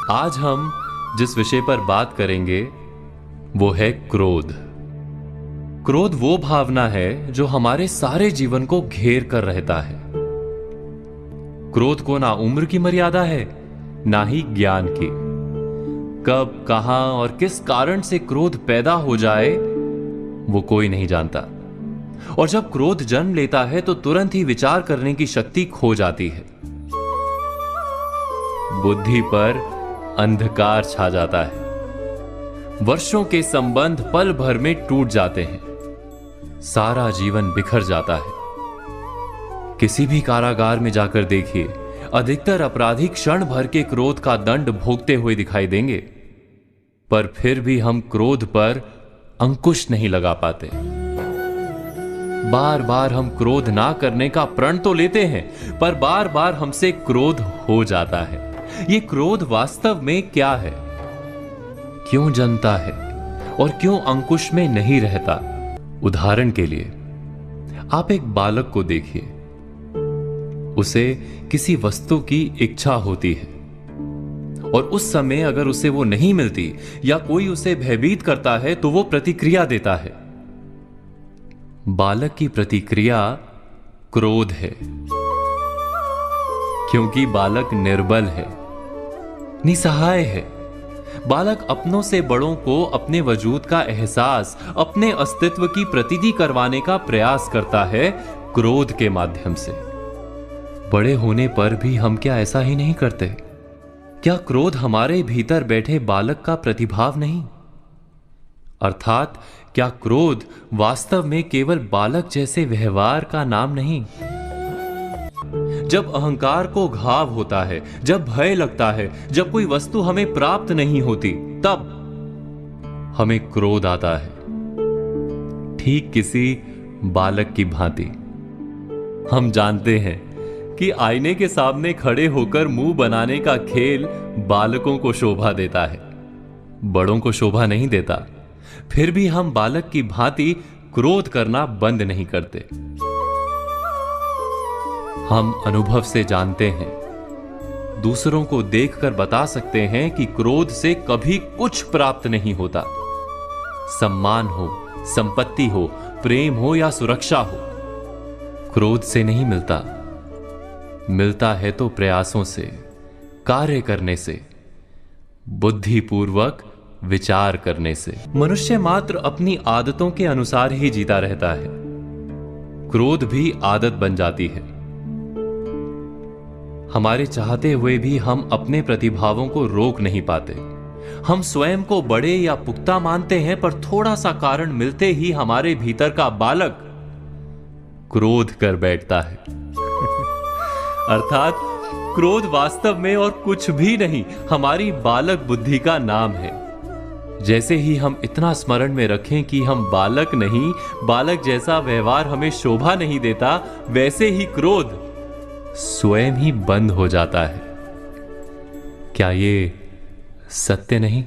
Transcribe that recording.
आज हम जिस विषय पर बात करेंगे वो है क्रोध। क्रोध वो भावना है जो हमारे सारे जीवन को घेर कर रहता है। क्रोध को ना उम्र की मर्यादा है, ना ही ज्ञान की। कब, कहां और किस कारण से क्रोध पैदा हो जाए वो कोई नहीं जानता। और जब क्रोध जन्म लेता है तो तुरंत ही विचार करने की शक्ति खो जाती है। बुद्धि पर अंधकार छा जाता है। वर्षों के संबंध पल भर में टूट जाते हैं। सारा जीवन बिखर जाता है। किसी भी कारागार में जाकर देखिए, अधिकतर अपराधी क्षण भर के क्रोध का दंड भोगते हुए दिखाई देंगे, पर फिर भी हम क्रोध पर अंकुश नहीं लगा पाते। बार बार हम क्रोध ना करने का प्रण तो लेते हैं, पर बार बार हमसे क्रोध हो जाता है। ये क्रोध वास्तव में क्या है, क्यों जन्मता है और क्यों अंकुश में नहीं रहता? उदाहरण के लिए आप एक बालक को देखिए। उसे किसी वस्तु की इच्छा होती है और उस समय अगर उसे वो नहीं मिलती या कोई उसे भयभीत करता है तो वो प्रतिक्रिया देता है। बालक की प्रतिक्रिया क्रोध है, क्योंकि बालक निर्बल है, निसहाय है। बालक अपनों से बड़ों को अपने वजूद का एहसास, अपने अस्तित्व की प्रतीति करवाने का प्रयास करता है क्रोध के माध्यम से। बड़े होने पर भी हम क्या ऐसा ही नहीं करते? क्या क्रोध हमारे भीतर बैठे बालक का प्रतिभाव नहीं? अर्थात क्या क्रोध वास्तव में केवल बालक जैसे व्यवहार का नाम नहीं? जब अहंकार को घाव होता है, जब भय लगता है, जब कोई वस्तु हमें प्राप्त नहीं होती, तब हमें क्रोध आता है, ठीक किसी बालक की भांति। हम जानते हैं कि आईने के सामने खड़े होकर मुंह बनाने का खेल बालकों को शोभा देता है, बड़ों को शोभा नहीं देता। फिर भी हम बालक की भांति क्रोध करना बंद नहीं करते। हम अनुभव से जानते हैं, दूसरों को देखकर बता सकते हैं कि क्रोध से कभी कुछ प्राप्त नहीं होता। सम्मान हो, संपत्ति हो, प्रेम हो या सुरक्षा हो, क्रोध से नहीं मिलता। मिलता है तो प्रयासों से, कार्य करने से, बुद्धिपूर्वक विचार करने से। मनुष्य मात्र अपनी आदतों के अनुसार ही जीता रहता है। क्रोध भी आदत बन जाती है। हमारे चाहते हुए भी हम अपने प्रतिभावों को रोक नहीं पाते। हम स्वयं को बड़े या पुख्ता मानते हैं, पर थोड़ा सा कारण मिलते ही हमारे भीतर का बालक क्रोध कर बैठता है। अर्थात क्रोध वास्तव में और कुछ भी नहीं, हमारी बालक बुद्धि का नाम है। जैसे ही हम इतना स्मरण में रखें कि हम बालक नहीं, बालक जैसा व्यवहार हमें शोभा नहीं देता, वैसे ही क्रोध स्वयं ही बंद हो जाता है। क्या ये सत्य नहीं?